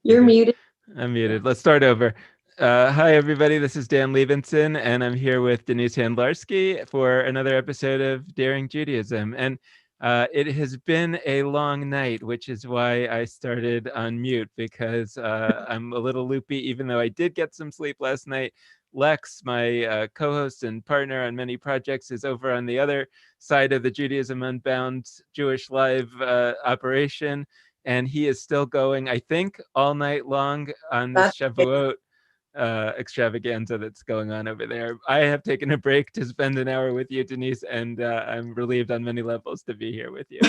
You're Okay, muted. I'm muted. Let's start over. Hi, everybody. This is Dan Libenson, and I'm here with Denise Handlarski for another episode of Daring Judaism. And it has been a long night, which is why I started on mute, because I'm a little loopy, even though I did get some sleep last night. Lex, my co-host and partner on many projects, is over on the other side of the Judaism Unbound Jewish Live operation, and he is still going, I think, all night long on this That's Shavuot extravaganza that's going on over there. I have taken a break to spend an hour with you, Denise, and I'm relieved on many levels to be here with you.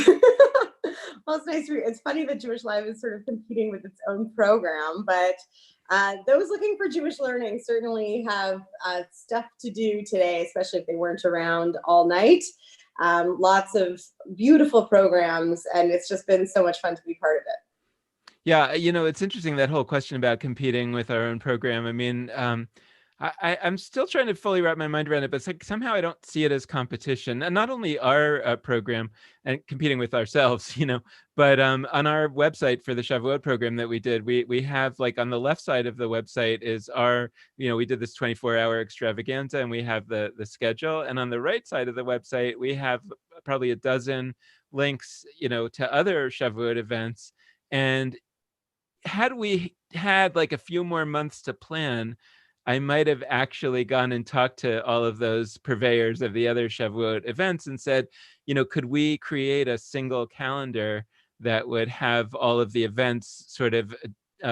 well, it's nice. It's funny that Jewish Live is sort of competing with its own program, but those looking for Jewish learning certainly have stuff to do today, especially if they weren't around all night. Lots of beautiful programs, and it's just been so much fun to be part of it. Yeah, it's interesting, that whole question about competing with our own program. I mean, I'm still trying to fully wrap my mind around it, but it's like somehow I don't see it as competition. And not only our program and competing with ourselves, but on our website for the Shavuot program that we did, we have, like, on the left side of the website is our, we did this 24-hour extravaganza, and we have the schedule. And on the right side of the website, we have probably a dozen links, to other Shavuot events. And had we had like a few more months to plan, I might have actually gone and talked to all of those purveyors of the other Shavuot events and said, could we create a single calendar that would have all of the events sort of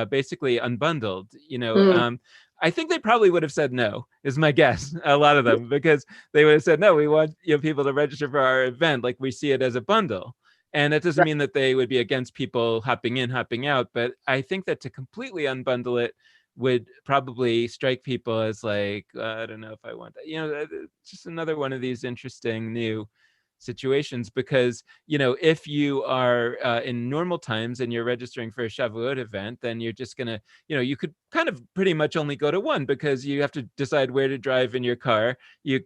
basically unbundled? Mm. I think they probably would have said no, is my guess, a lot of them, because they would have said, no, we want people to register for our event. Like, we see it as a bundle. And it doesn't Right. mean that they would be against people hopping in, hopping out, but I think that to completely unbundle it would probably strike people as like, I don't know if I want that. Just another one of these interesting new situations, because if you are in normal times and you're registering for a Shavuot event, then you're just gonna, you could kind of pretty much only go to one, because you have to decide where to drive in your car. If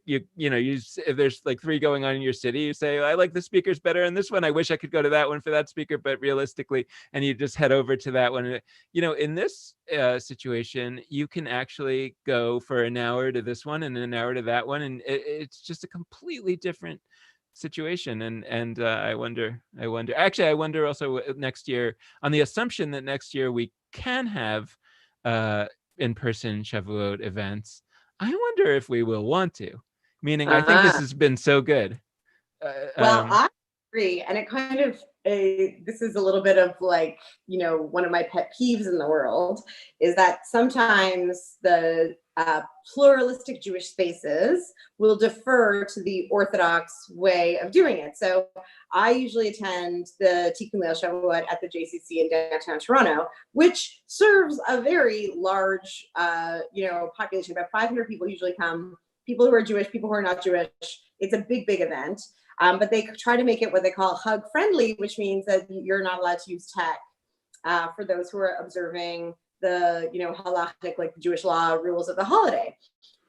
there's like three going on in your city, you say, I like the speakers better in this one, I wish I could go to that one for that speaker, but realistically, and you just head over to that one. In this situation, you can actually go for an hour to this one and an hour to that one, and it's just a completely different situation. And I wonder also next year, on the assumption that next year we can have in-person Shavuot events, I wonder if we will want to, meaning I think this Ah. has been so good. Well, I agree. And it kind of, this is a little bit of like, one of my pet peeves in the world is that sometimes the pluralistic Jewish spaces will defer to the Orthodox way of doing it. So I usually attend the Tikkun Leil Shavuot at the JCC in downtown Toronto, which serves a very large, population. About 500 people usually come, people who are Jewish, people who are not Jewish. It's a big, big event. But they try to make it what they call hug friendly, which means that you're not allowed to use tech for those who are observing the, halachic, like the Jewish law rules of the holiday.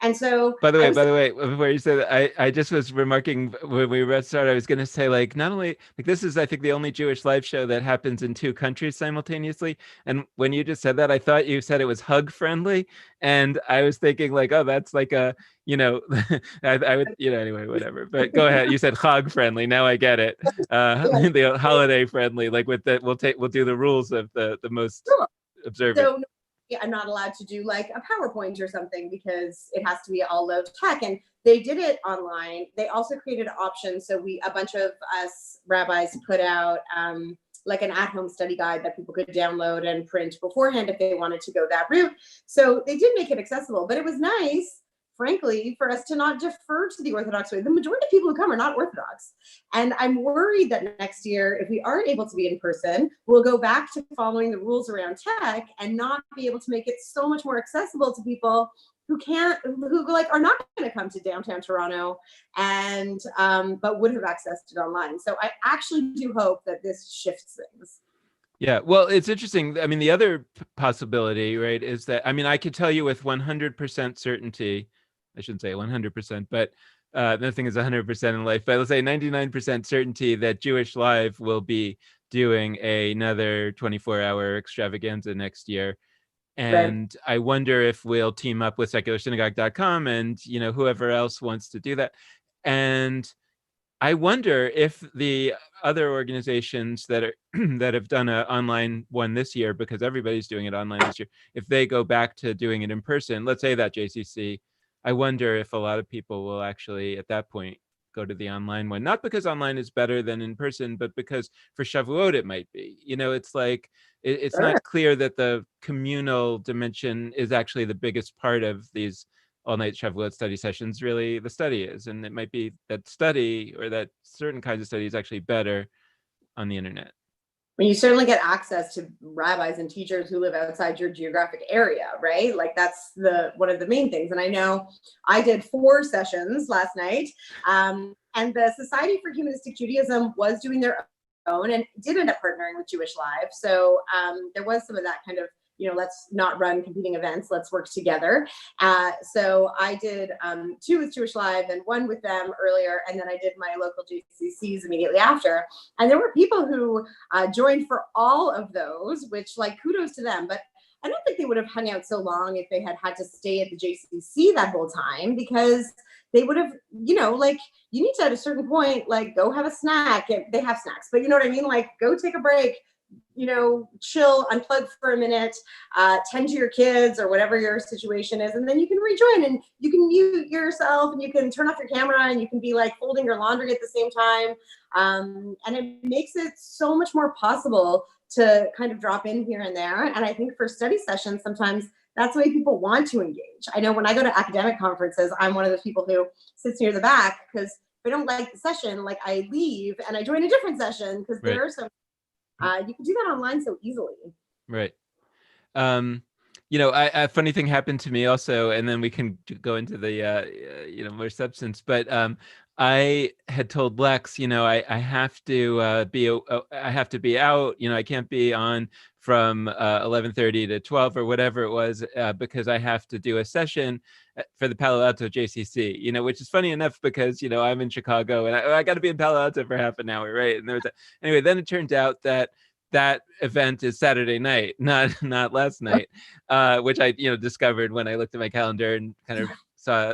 And so, By the way, before you say that, I just was remarking when we started, I was going to say, like, not only, like, this is, I think, the only Jewish live show that happens in two countries simultaneously. And when you just said that, I thought you said it was hug friendly. And I was thinking, like, oh, that's like a, I would, anyway, whatever. But go ahead. You said hug friendly. Now I get it. The holiday friendly, like with that, we'll do the rules of the most observant. So I'm not allowed to do like a PowerPoint or something because it has to be all low tech. And they did it online. They also created options. So a bunch of us rabbis put out like an at-home study guide that people could download and print beforehand if they wanted to go that route. So they did make it accessible, but it was nice, frankly, for us to not defer to the Orthodox way. The majority of people who come are not Orthodox. And I'm worried that next year, if we aren't able to be in person, we'll go back to following the rules around tech and not be able to make it so much more accessible to people who are not going to come to downtown Toronto and but would have accessed it online. So I actually do hope that this shifts things. Yeah, well, it's interesting. I mean, the other possibility, right, is that, I mean, I could tell you with 100% certainty, I shouldn't say 100%, but nothing is 100% in life, but let's say 99% certainty that Jewish Live will be doing another 24-hour extravaganza next year. Right. And I wonder if we'll team up with secularsynagogue.com and, whoever else wants to do that. And I wonder if the other organizations that are that have done an online one this year, because everybody's doing it online this year, if they go back to doing it in person, let's say that JCC, I wonder if a lot of people will actually at that point go to the online one. Not because online is better than in person, but because for Shavuot it might be. It's like it's Sure. not clear that the communal dimension is actually the biggest part of these all-night Shavuot study sessions. Really the study is, and it might be that study or that certain kinds of study is actually better on the internet. I mean, you certainly get access to rabbis and teachers who live outside your geographic area, right? Like that's one of the main things. And I know I did 4 sessions last night, and the Society for Humanistic Judaism was doing their own and did end up partnering with Jewish Live. So there was some of that kind of, let's not run competing events, let's work together. So I did 2 with Jewish Live and 1 with them earlier, and then I did my local JCCs immediately after. And there were people who joined for all of those, which like kudos to them. But I don't think they would have hung out so long if they had to stay at the JCC that whole time, because they would have, like you need to at a certain point, like go have a snack. And they have snacks, but you know what I mean? Like go take a break, chill, unplug for a minute, tend to your kids or whatever your situation is. And then you can rejoin and you can mute yourself and you can turn off your camera and you can be like folding your laundry at the same time. And it makes it so much more possible to kind of drop in here and there. And I think for study sessions, sometimes that's the way people want to engage. I know when I go to academic conferences, I'm one of those people who sits near the back because if I don't like the session, like I leave and I join a different session because Right. there are some you can do that online so easily. Right. A funny thing happened to me also, and then we can go into the more substance. But I had told Lex, I have to I have to be out. I can't be on from 11:30 to 12 or whatever it was, because I have to do a session for the Palo Alto JCC. Which is funny enough because I'm in Chicago and I got to be in Palo Alto for half an hour, right? And anyway. Then it turned out that event is Saturday night, not last night, which I discovered when I looked at my calendar and kind of saw,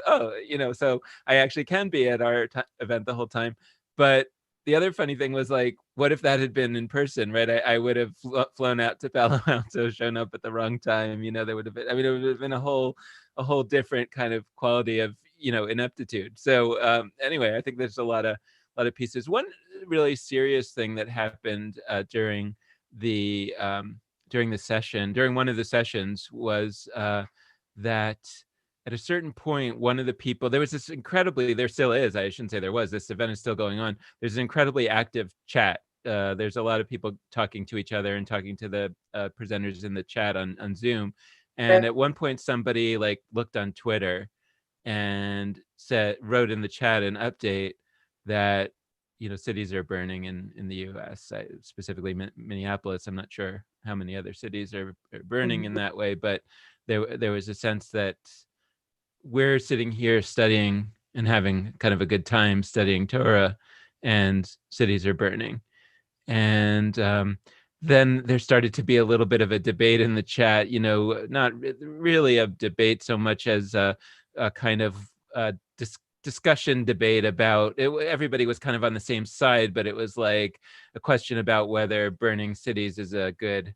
so I actually can be at our event the whole time. But the other funny thing was, like, what if that had been in person, right? I would have flown out to Palo Alto, shown up at the wrong time. There would have been, it would have been a whole different kind of quality of ineptitude. So anyway, I think there's a lot of pieces. One really serious thing that happened during one of the sessions was that at a certain point, one of the people, there still is, I shouldn't say there was, this event is still going on, there's an incredibly active chat. There's a lot of people talking to each other and talking to the presenters in the chat on Zoom. And at one point, somebody like looked on Twitter and wrote in the chat an update that cities are burning in the U.S., specifically Minneapolis. I'm not sure how many other cities are burning in that way, but there was a sense that we're sitting here studying and having kind of a good time studying Torah, and cities are burning. And then there started to be a little bit of a debate in the chat, not really a debate so much as a kind of discussion debate about it. Everybody was kind of on the same side, but it was like a question about whether burning cities is a good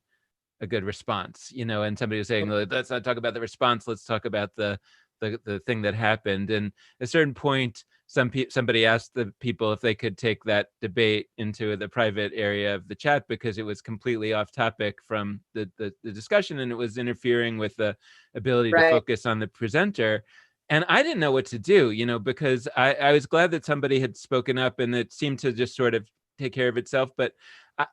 response, and somebody was saying, let's not talk about the response, let's talk about the thing that happened. And at a certain point, somebody asked the people if they could take that debate into the private area of the chat because it was completely off topic from the discussion, and it was interfering with the ability to focus on the presenter. And I didn't know what to do, because I was glad that somebody had spoken up and it seemed to just sort of take care of itself. But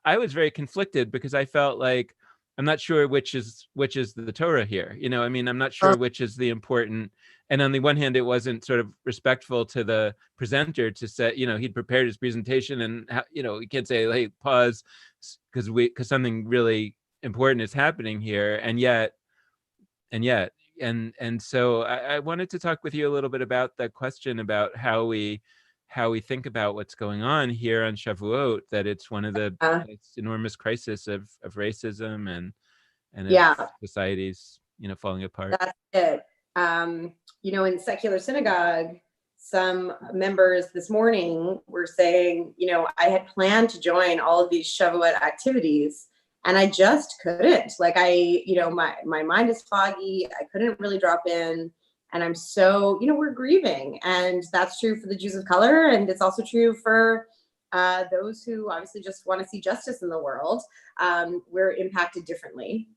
I was very conflicted because I felt like I'm not sure which is the Torah here. I'm not sure which is the important. And on the one hand, it wasn't sort of respectful to the presenter to say, he'd prepared his presentation and, he can't say, hey, pause, because something really important is happening here. And so I wanted to talk with you a little bit about that question about how we how we think about what's going on here on Shavuot, that it's one of the it's enormous crisis of racism and of Yeah, societies, falling apart. that's it. In secular synagogue, some members this morning were saying, I had planned to join all of these Shavuot activities and I just couldn't. Like my mind is foggy. I couldn't really drop in. And I'm so, we're grieving. And that's true for the Jews of color. And it's also true for those who obviously just want to see justice in the world. We're impacted differently.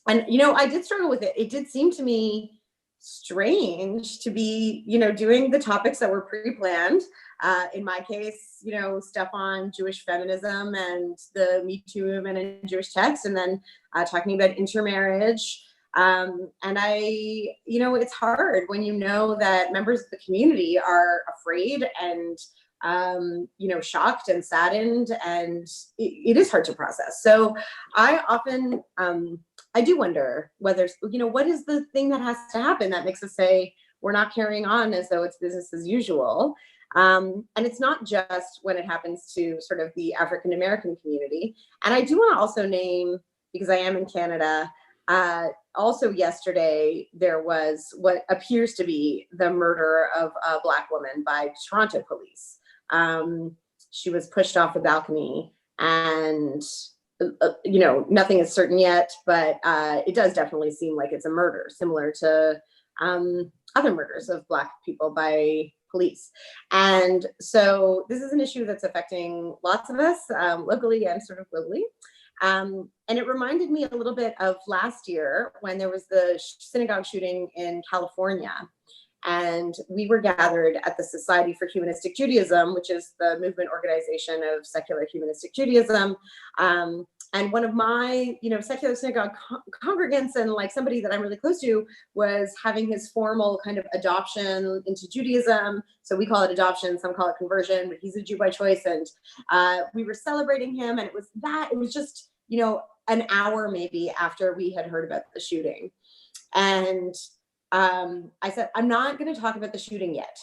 And, I did struggle with it. It did seem to me strange to be, doing the topics that were pre-planned. In my case, stuff on Jewish feminism and the Me Too movement in Jewish text, and then talking about intermarriage. And it's hard when you know that members of the community are afraid and, shocked and saddened, and it is hard to process. So I often, I do wonder whether, what is the thing that has to happen that makes us say we're not carrying on as though it's business as usual. And it's not just when it happens to sort of the African American community. And I do want to also name, because I am in Canada, also yesterday, there was what appears to be the murder of a Black woman by Toronto police. She was pushed off a balcony, and nothing is certain yet, but it does definitely seem like it's a murder, similar to other murders of Black people by police. And so this is an issue that's affecting lots of us, locally and sort of globally. And it reminded me a little bit of last year when there was the synagogue shooting in California. And we were gathered at the Society for Humanistic Judaism, which is the movement organization of secular humanistic Judaism. And one of my, secular synagogue congregants, and like somebody that I'm really close to, was having his formal kind of adoption into Judaism. So we call it adoption, some call it conversion, but he's a Jew by choice. And we were celebrating him, and it was just, an hour maybe after we had heard about the shooting. And I said, I'm not going to talk about the shooting yet.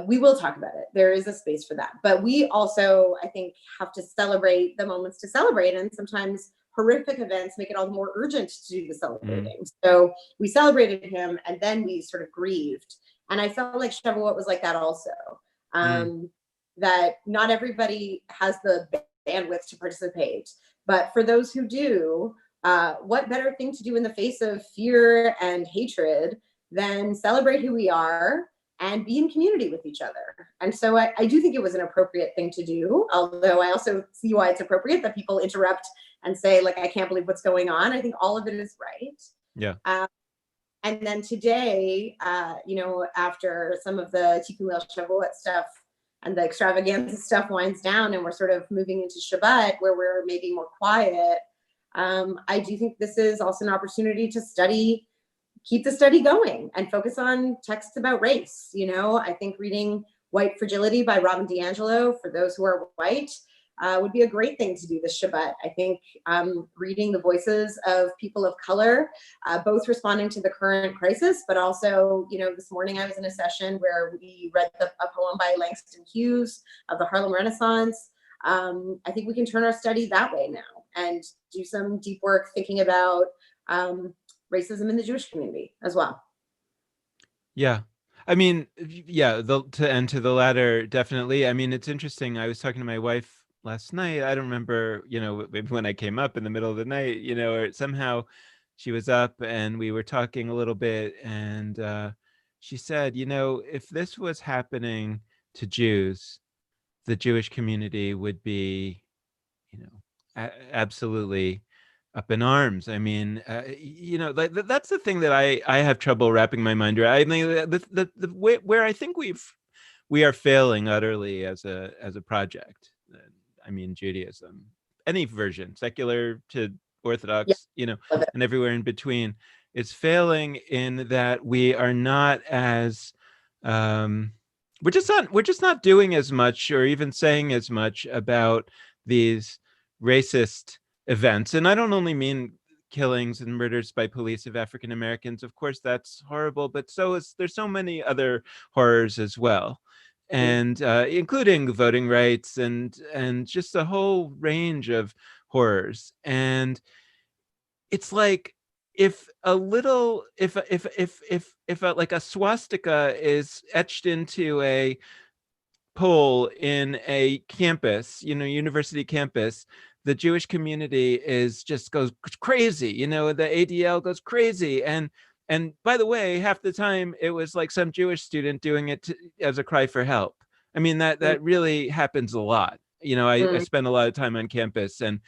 We will talk about it. There is a space for that. But we also, I think, have to celebrate the moments to celebrate. And sometimes horrific events make it all the more urgent to do the celebrating. So we celebrated him, and then we sort of grieved. And I felt like Shavuot was like that also. That not everybody has the bandwidth to participate. But for those who do, what better thing to do in the face of fear and hatred than celebrate who we are and be in community with each other. And so I do think it was an appropriate thing to do, although I also see why it's appropriate that people interrupt and say, like, I can't believe what's going on. I think all of it is right. Yeah. And then today, after some of the Tikkun Leil Shavuot stuff and the extravaganza stuff winds down and we're sort of moving into Shabbat where we're maybe more quiet, I do think this is also an opportunity to keep the study going and focus on texts about race. I think reading White Fragility by Robin DiAngelo, for those who are white, would be a great thing to do this Shabbat. I think reading the voices of people of color, both responding to the current crisis, but also, this morning I was in a session where we read a poem by Langston Hughes of the Harlem Renaissance. I think we can turn our study that way now and do some deep work thinking about racism in the Jewish community as well. Yeah. I mean, yeah, to the latter, definitely. I mean, it's interesting. I was talking to my wife last night. I don't remember, maybe when I came up in the middle of the night, or somehow she was up and we were talking a little bit. And she said, if this was happening to Jews, the Jewish community would be, absolutely up in arms. I mean, like that's the thing that I have trouble wrapping my mind around. I mean, the where I think we are failing utterly as a project. I mean, Judaism, any version, secular to Orthodox, and everywhere in between, is failing in that we are not as we're just not doing as much or even saying as much about these racist events. And I don't only mean killings and murders by police of African Americans. Of course, that's horrible, but there's so many other horrors as well and including voting rights and just a whole range of horrors. And it's like if a little if like a swastika is etched into a pole in a campus, university campus, the Jewish community goes crazy. The ADL goes crazy. And by the way, half the time it was like some Jewish student doing it as a cry for help. I mean, that really happens a lot. I spend a lot of time on campus, and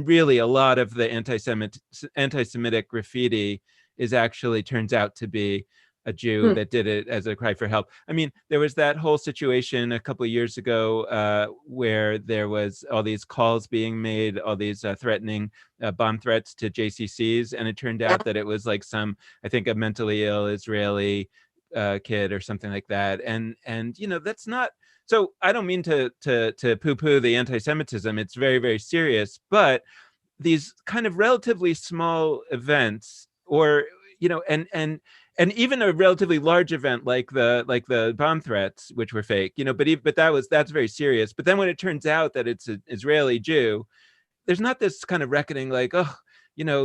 really a lot of the anti-Semitic graffiti is actually turns out to be a Jew that did it as a cry for help. I mean, there was that whole situation a couple of years ago where there was all these calls being made, all these threatening bomb threats to JCCs, and it turned out that it was like I think a mentally ill Israeli kid or something like that. And that's not. So I don't mean to poo-poo the anti-Semitism. It's very, very serious, but these kind of relatively small events, or and even a relatively large event like the bomb threats, which were fake, but that's very serious. But then when it turns out that it's an Israeli Jew, there's not this kind of reckoning like, oh,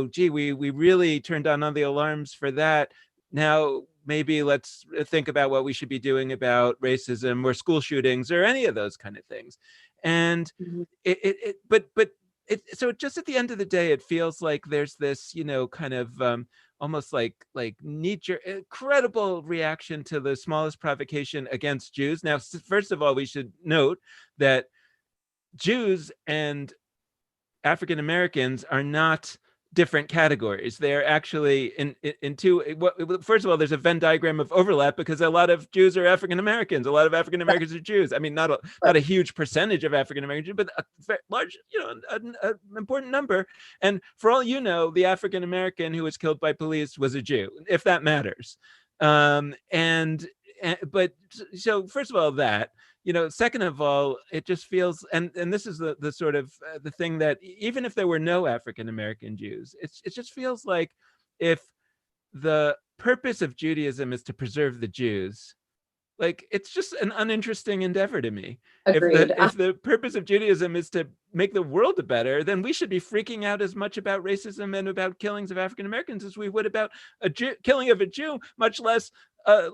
gee, we really turned on all the alarms for that. Now maybe let's think about what we should be doing about racism or school shootings or any of those kind of things. And so just at the end of the day, it feels like there's this, kind of almost like knee-jerk, incredible reaction to the smallest provocation against Jews. Now, first of all, we should note that Jews and African Americans are not different categories. They're actually in two. First of all, there's a Venn diagram of overlap because a lot of Jews are African Americans. A lot of African Americans are Jews. I mean, not a huge percentage of African Americans, but a very large, an important number. And for all you know, the African American who was killed by police was a Jew, if that matters. But so first of all, that. Second of all, it just feels, and this is the sort of the thing that even if there were no African American Jews, it just feels like if the purpose of Judaism is to preserve the Jews, like it's just an uninteresting endeavor to me. Agreed. If the purpose of Judaism is to make the world better, then we should be freaking out as much about racism and about killings of African Americans as we would about killing of a Jew, much less a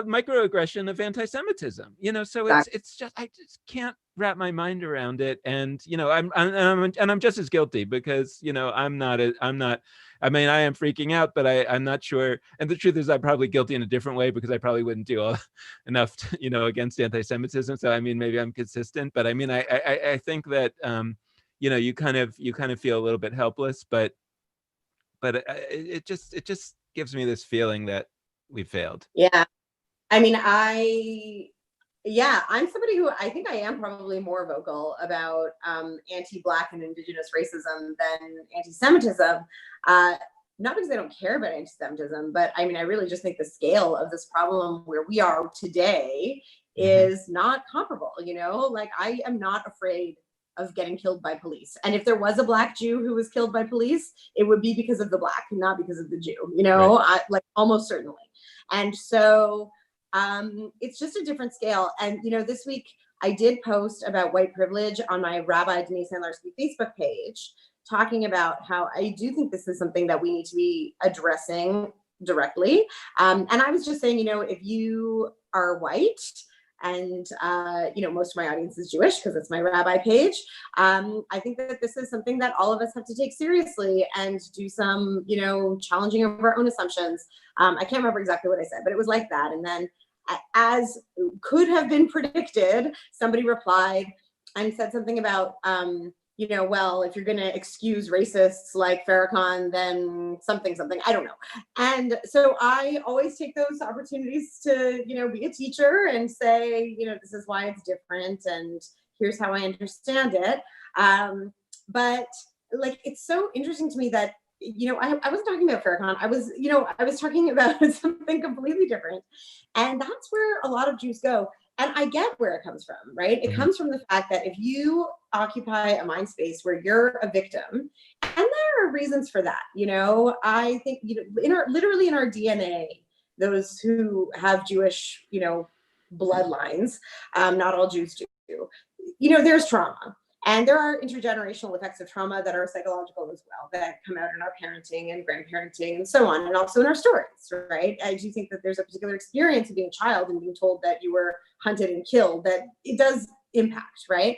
microaggression of anti-Semitism. So it's just, I just can't wrap my mind around it. And I'm just as guilty because I'm not. I mean, I am freaking out, but I'm not sure. And the truth is, I'm probably guilty in a different way because I probably wouldn't do enough, against anti-Semitism. So I mean, maybe I'm consistent, but I mean, I think that you kind of feel a little bit helpless, but it just gives me this feeling that we failed. Yeah. I mean, I'm somebody who I think I am probably more vocal about anti-Black and Indigenous racism than anti-Semitism. Not because I don't care about anti-Semitism, but I mean, I really just think the scale of this problem where we are today is not comparable. Like I am not afraid of getting killed by police. And if there was a Black Jew who was killed by police, it would be because of the Black, not because of the Jew, right. Like almost certainly. And so it's just a different scale. And, this week I did post about white privilege on my Rabbi Denise Handlarski Facebook page, talking about how I do think this is something that we need to be addressing directly. And I was just saying, if you are white, and most of my audience is Jewish because it's my rabbi page. I think that this is something that all of us have to take seriously and do some, challenging of our own assumptions. I can't remember exactly what I said, but it was like that. And then, as could have been predicted, somebody replied and said something about, well, if you're going to excuse racists like Farrakhan, then something, I don't know. And so I always take those opportunities to, be a teacher and say, this is why it's different. And here's how I understand it. But like, it's so interesting to me that, I wasn't talking about Farrakhan. I was talking about something completely different. And that's where a lot of Jews go. And I get where it comes from, right? It comes from the fact that if you occupy a mind space where you're a victim, and there are reasons for that, I think, literally in our DNA, those who have Jewish, bloodlines. Not all Jews do. There's trauma. And there are intergenerational effects of trauma that are psychological as well, that come out in our parenting and grandparenting and so on, and also in our stories, right? I do think that there's a particular experience of being a child and being told that you were hunted and killed, that it does impact, right?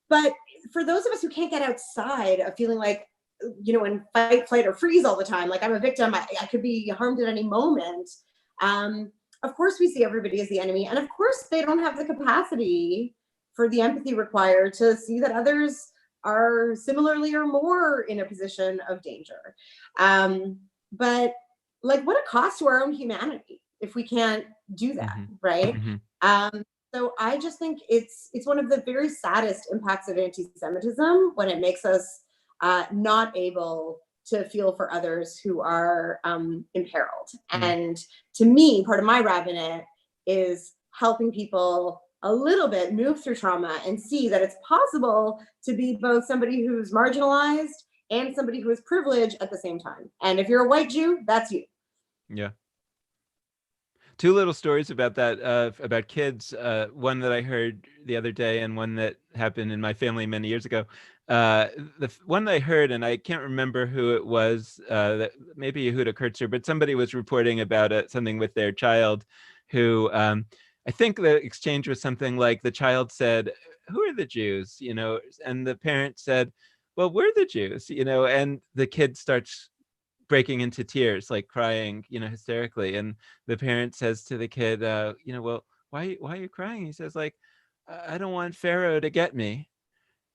But for those of us who can't get outside of feeling like, in fight, flight, or freeze all the time, like I'm a victim, I could be harmed at any moment. Of course, we see everybody as the enemy. And of course, they don't have the capacity for the empathy required to see that others are similarly or more in a position of danger. But like, what a cost to our own humanity if we can't do that, right? So I just think it's one of the very saddest impacts of anti-Semitism when it makes us not able to feel for others who are imperiled. And to me, part of my rabbinate is helping people a little bit move through trauma and see that it's possible to be both somebody who's marginalized and somebody who is privileged at the same time. And if you're a white Jew, that's you. Yeah. Two little stories about that, about kids. One that I heard the other day and one that happened in my family many years ago. The one that I heard, and I can't remember who it was, that maybe Yehuda Kurtzer, but somebody was reporting about something with their child who, I think the exchange was something like the child said, "Who are the Jews?" And the parent said, "Well, we're the Jews," and the kid starts breaking into tears, like crying, hysterically. And the parent says to the kid, "Well, why are you crying?" He says, like, "I don't want Pharaoh to get me."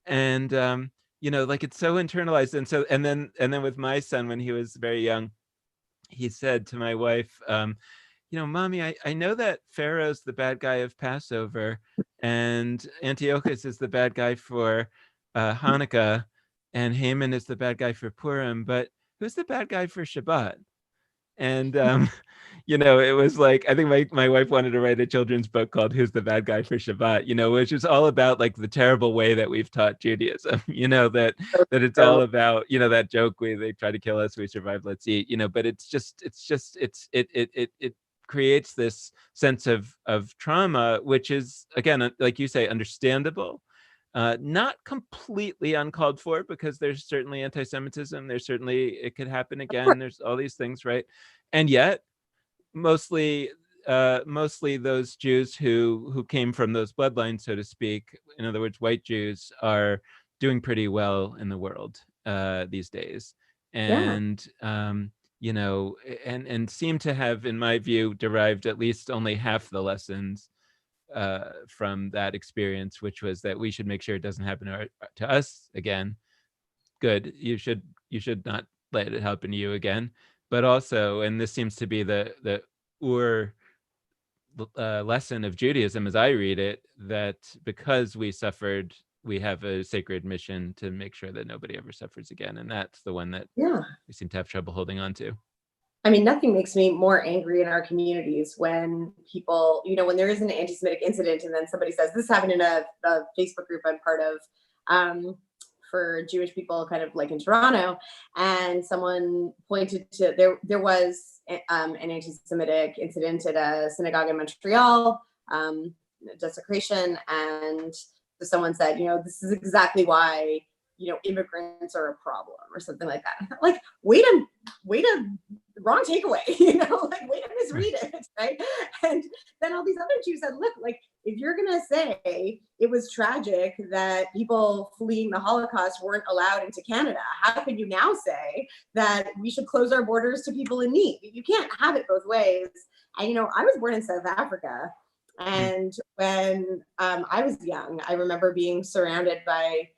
And, like it's so internalized. And then with my son, when he was very young, he said to my wife, "Mommy, I know that Pharaoh's the bad guy of Passover and Antiochus is the bad guy for Hanukkah and Haman is the bad guy for Purim, but who's the bad guy for Shabbat?" And, it was like, I think my wife wanted to write a children's book called Who's the Bad Guy for Shabbat, which is all about like the terrible way that we've taught Judaism, that it's all about, that joke they try to kill us, we survive, let's eat, but it creates this sense of trauma, which is, again, like you say, understandable. Not completely uncalled for, because there's certainly anti-Semitism. There's certainly, it could happen again. There's all these things, right? And yet, mostly those Jews who came from those bloodlines, so to speak, in other words, white Jews, are doing pretty well in the world these days. And and seem to have, in my view, derived at least only half the lessons from that experience, which was that we should make sure it doesn't happen to us again. Good. You should not let it happen to you again. But also, and this seems to be the lesson of Judaism as I read it, that because we suffered, we have a sacred mission to make sure that nobody ever suffers again. And that's the one that we seem to have trouble holding on to. I mean, nothing makes me more angry in our communities when people, when there is an anti-Semitic incident and then somebody says, this happened in a Facebook group I'm part of for Jewish people, kind of like in Toronto, and someone pointed to, there was an anti-Semitic incident at a synagogue in Montreal, desecration, and someone said, this is exactly why immigrants are a problem, or something like that. Like, wait a wrong takeaway, like, way to misread it, right? And then all these other Jews said, look, like, if you're gonna say it was tragic that people fleeing the Holocaust weren't allowed into Canada, how can you now say that we should close our borders to people in need? You can't have it both ways. And I was born in South Africa, and when I was young, I remember being surrounded by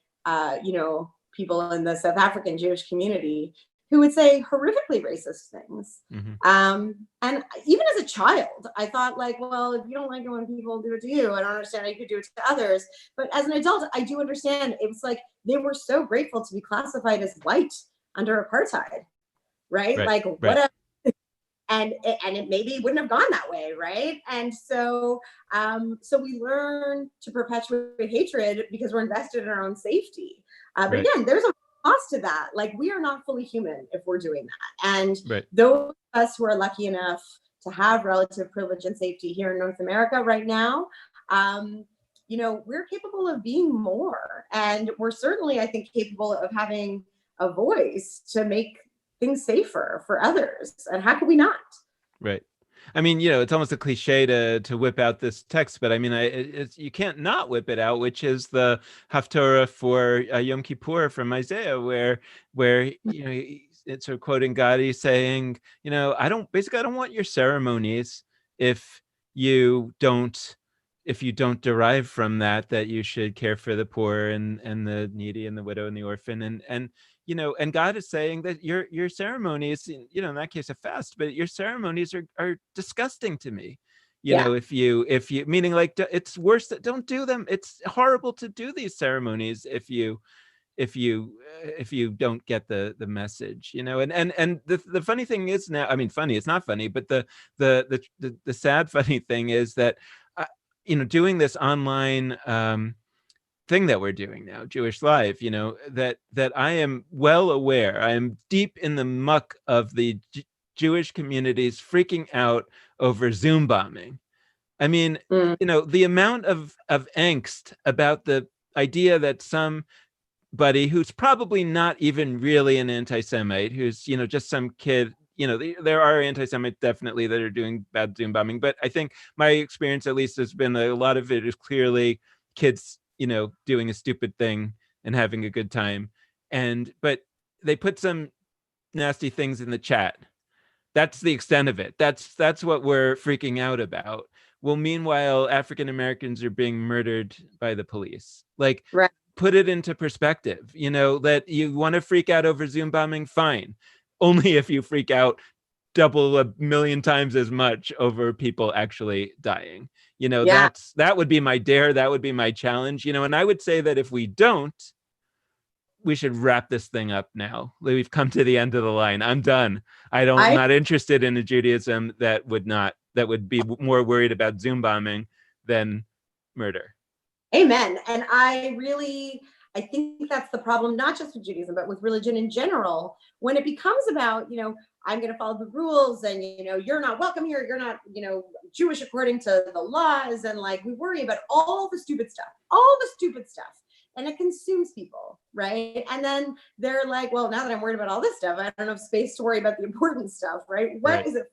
people in the South African Jewish community who would say horrifically racist things. And even as a child, I thought, like, well, if you don't like it when people do it to you, I don't understand how you could do it to others. But as an adult, I do understand. It was like they were so grateful to be classified as white under apartheid, right? Like, what and it maybe wouldn't have gone that way, right? And so we learn to perpetuate hatred because we're invested in our own safety. But again, there's a cost to that. Like, we are not fully human if we're doing that. And those of us who are lucky enough to have relative privilege and safety here in North America right now, you know, we're capable of being more. And we're certainly, I think, capable of having a voice to make things safer for others. And how could we not? Right. I mean, you know, it's almost a cliche to whip out this text, but I mean, you can't not whip it out, which is the Haftorah for Yom Kippur from Isaiah, where you know, it's sort of quoting God. He's saying, you know, I don't want your ceremonies if you don't derive from that you should care for the poor and the needy and the widow and the orphan, and you know, and God is saying that your ceremonies, you know, in that case a fast, but your ceremonies are disgusting to me. You Yeah. know, if you meaning like it's worse that don't do them. It's horrible to do these ceremonies if you don't get the message, you know. And the funny thing is now, I mean, funny, it's not funny, but the sad funny thing is that you know, doing this online thing that we're doing now, Jewish Live, you know, that I am well aware, I am deep in the muck of the Jewish communities freaking out over Zoom bombing. I mean, Mm. you know, the amount of angst about the idea that somebody who's probably not even really an anti-Semite, who's, you know, just some kid, you know, there are anti-Semites definitely that are doing bad Zoom bombing, but I think my experience at least has been a lot of it is clearly kids, you know, doing a stupid thing and having a good time. But they put some nasty things in the chat. That's the extent of it. That's what we're freaking out about. Well, meanwhile, African Americans are being murdered by the police. Like, Right. put it into perspective. You know, that you want to freak out over Zoom bombing, fine. Only if you freak out double a million times as much over people actually dying. You know, Yeah. that would be my dare. That would be my challenge. You know, and I would say that if we don't, we should wrap this thing up now. We've come to the end of the line. I'm done. I'm I not interested in a Judaism that would be more worried about Zoom bombing than murder. Amen. And I think that's the problem, not just with Judaism, but with religion in general. When it becomes about, you know, I'm going to follow the rules and, you know, you're not welcome here. You're not, you know, Jewish according to the laws. And like, we worry about all the stupid stuff. And it consumes people, right? And then they're like, well, now that I'm worried about all this stuff, I don't have space to worry about the important stuff, right? What is it?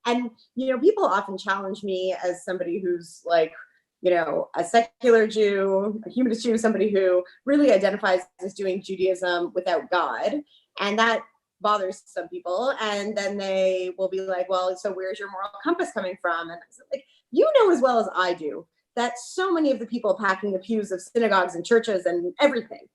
And, you know, people often challenge me as somebody who's like, you know, a secular Jew, a humanist Jew, somebody who really identifies as doing Judaism without God. And that bothers some people. And then they will be like, well, so where's your moral compass coming from? And I said, like, you know as well as I do that so many of the people packing the pews of synagogues and churches and everything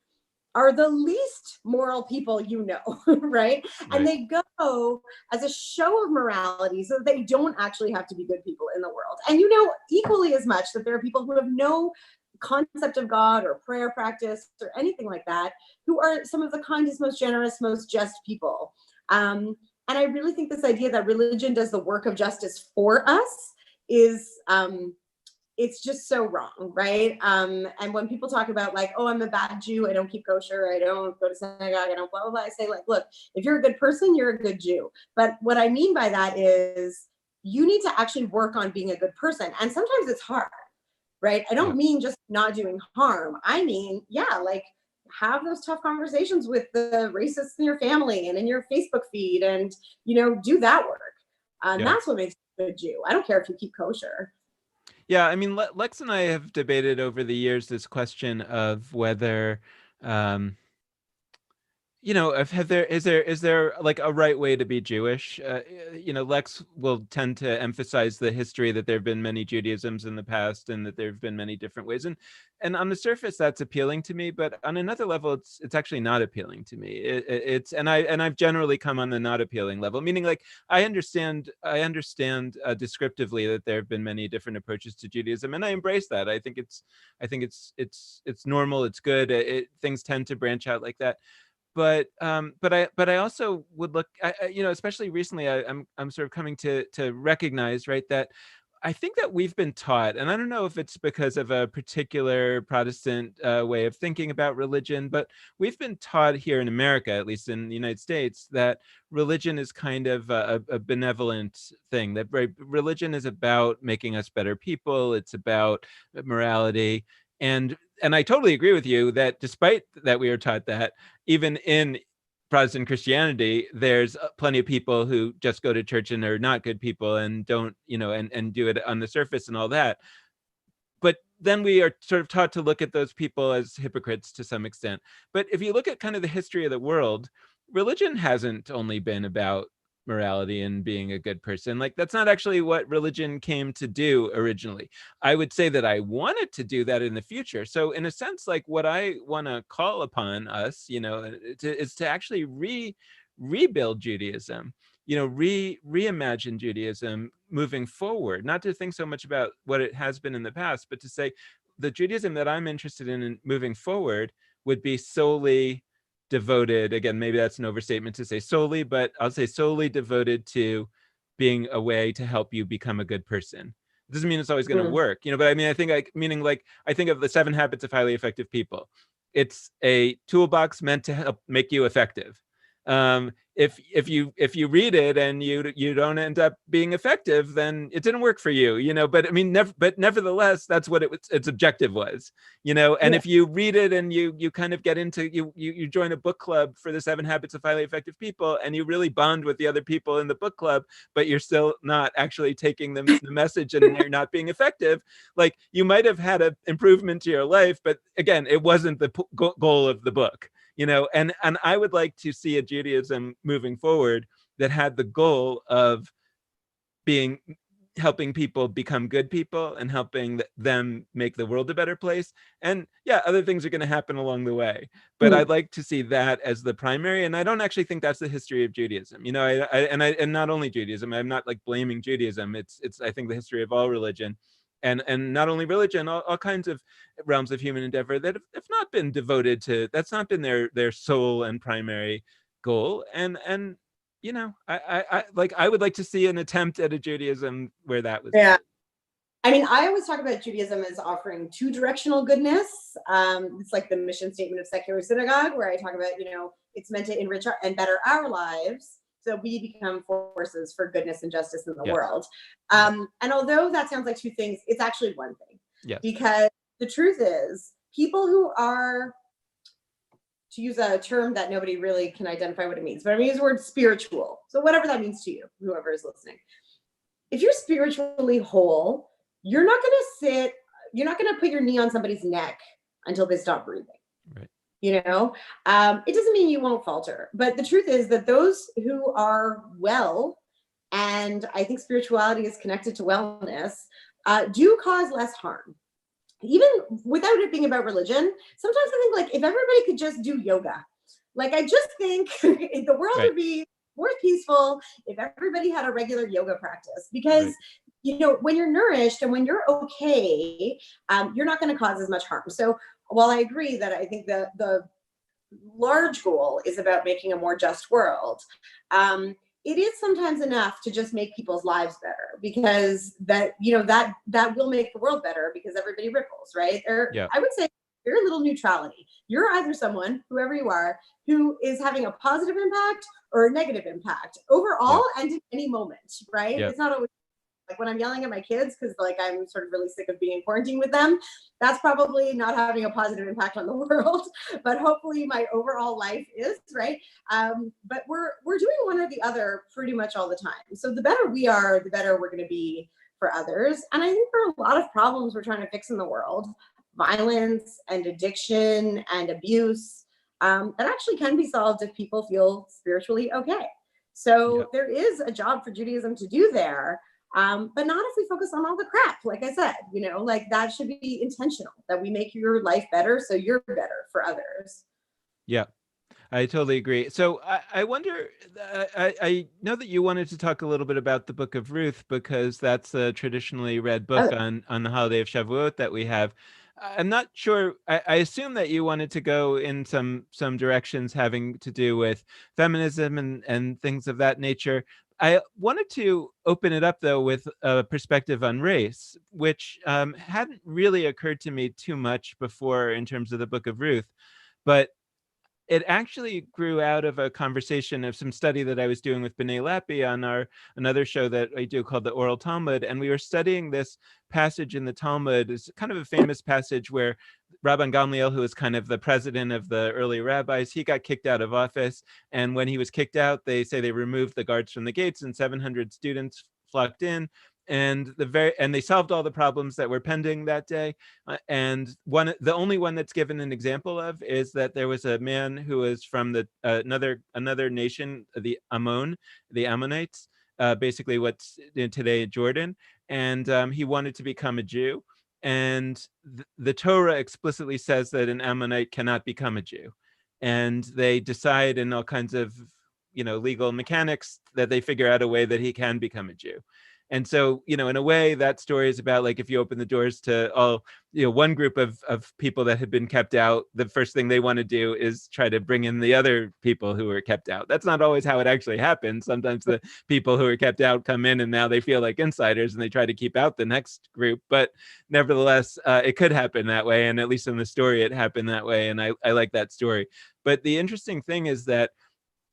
are the least moral people you know, right? And they go as a show of morality so they don't actually have to be good people in the world. And you know equally as much that there are people who have no concept of God or prayer practice or anything like that, who are some of the kindest, most generous, most just people. And I really think this idea that religion does the work of justice for us is it's just so wrong, right? And when people talk about like, oh, I'm a bad Jew, I don't keep kosher, I don't go to synagogue, I don't blah, blah, blah, I say like, look, if you're a good person, you're a good Jew. But what I mean by that is you need to actually work on being a good person. And sometimes it's hard, right? I don't mean just not doing harm. I mean, yeah, like have those tough conversations with the racists in your family and in your Facebook feed and, you know, do that work. That's what makes you a good Jew. I don't care if you keep kosher. Yeah, I mean, Lex and I have debated over the years this question of whether, you know, is there like a right way to be Jewish? You know, Lex will tend to emphasize the history that there have been many Judaisms in the past and that there have been many different ways. And on the surface, that's appealing to me, but on another level, it's actually not appealing to me. I've generally come on the not appealing level, meaning like I understand descriptively that there have been many different approaches to Judaism, and I embrace that. I think it's normal, it's good. Things tend to branch out like that. But I also would look, you know, especially recently, I'm sort of coming to recognize, right, that I think that we've been taught, and I don't know if it's because of a particular Protestant way of thinking about religion, but we've been taught here in America, at least in the United States, that religion is kind of a benevolent thing, that religion is about making us better people. It's about morality. And I totally agree with you that despite that we are taught that, even in Protestant Christianity, there's plenty of people who just go to church and are not good people and don't, and do it on the surface and all that. But then we are sort of taught to look at those people as hypocrites to some extent. But if you look at kind of the history of the world, religion hasn't only been about morality and being a good person. Like, that's not actually what religion came to do originally. I would say that I wanted to do that in the future. So in a sense, like, what I want to call upon us, is to actually rebuild Judaism, reimagine Judaism moving forward, not to think so much about what it has been in the past, but to say the Judaism that I'm interested in moving forward would be solely devoted, again, maybe that's an overstatement to say solely, but I'll say solely devoted to being a way to help you become a good person. It doesn't mean it's always going to work, but I mean, I think I think of the 7 Habits of Highly Effective People. It's a toolbox meant to help make you effective. If you read it and you don't end up being effective, then it didn't work for you, but I mean, nevertheless, that's what its objective was, and Yeah. if you read it and you kind of get into, you join a book club for the 7 Habits of Highly Effective People, and you really bond with the other people in the book club, but you're still not actually taking the message, and you're not being effective, like, you might have had an improvement to your life, but again, it wasn't the goal of the book. And I would like to see a Judaism moving forward that had the goal of helping people become good people and helping them make the world a better place. And yeah, other things are going to happen along the way, but I'd like to see that as the primary. And I don't actually think that's the history of Judaism. And not only Judaism, I'm not like blaming Judaism. It's I think the history of all religion. And not only religion, all kinds of realms of human endeavor that have not been devoted to, that's not been their sole and primary goal. And I would like to see an attempt at a Judaism where that was. Yeah. I mean, I always talk about Judaism as offering 2-directional goodness. It's like the mission statement of Secular Synagogue, where I talk about, it's meant to enrich and better our lives, so we become forces for goodness and justice in the world. And although that sounds like 2 things, it's actually one thing. Yes. Because the truth is, people who are, to use a term that nobody really can identify what it means, but I'm going to use the word spiritual. So whatever that means to you, whoever is listening. If you're spiritually whole, you're not going to put your knee on somebody's neck until they stop breathing. Right. It doesn't mean you won't falter, but the truth is that those who are well, and I think spirituality is connected to wellness, do cause less harm. Even without it being about religion, sometimes I think, like, if everybody could just do yoga, like, I just think the world would be more peaceful if everybody had a regular yoga practice, because when you're nourished and when you're okay, you're not going to cause as much harm. So while I agree that I think the large goal is about making a more just world, it is sometimes enough to just make people's lives better, because that will make the world better, because everybody ripples, right? I would say very little neutrality. You're either someone, whoever you are, who is having a positive impact or a negative impact overall and in any moment, right? It's not always like when I'm yelling at my kids because, like, I'm sort of really sick of being in quarantine with them. That's probably not having a positive impact on the world, but hopefully my overall life is, right? But we're doing one or the other pretty much all the time. So the better we are, the better we're going to be for others. And I think there are a lot of problems we're trying to fix in the world, violence and addiction and abuse, that actually can be solved if people feel spiritually okay. So there is a job for Judaism to do there. But not if we focus on all the crap. Like I said, like, that should be intentional, that we make your life better so you're better for others. Yeah, I totally agree. So I wonder, I know that you wanted to talk a little bit about the Book of Ruth, because that's a traditionally read book on the holiday of Shavuot that we have. I'm not sure. I assume that you wanted to go in some directions having to do with feminism and things of that nature. I wanted to open it up, though, with a perspective on race, which hadn't really occurred to me too much before in terms of the Book of Ruth. But it actually grew out of a conversation of some study that I was doing with B'nai Lappi on another show that I do called the Oral Talmud. And we were studying this passage in the Talmud. It's kind of a famous passage where Rabban Gamliel, who was kind of the president of the early rabbis, he got kicked out of office. And when he was kicked out, they say they removed the guards from the gates and 700 students flocked in. And they solved all the problems that were pending that day. And the only one that's given an example of is that there was a man who was from the another nation, the Ammonites, basically what's in today Jordan, and he wanted to become a Jew. And the Torah explicitly says that an Ammonite cannot become a Jew, and they decide in all kinds of legal mechanics that they figure out a way that he can become a Jew. And so, in a way, that story is about, like, if you open the doors to all, one group of people that had been kept out, the first thing they want to do is try to bring in the other people who were kept out. That's not always how it actually happens. Sometimes the people who are kept out come in and now they feel like insiders and they try to keep out the next group. But nevertheless, it could happen that way. And at least in the story, it happened that way. And I like that story. But the interesting thing is that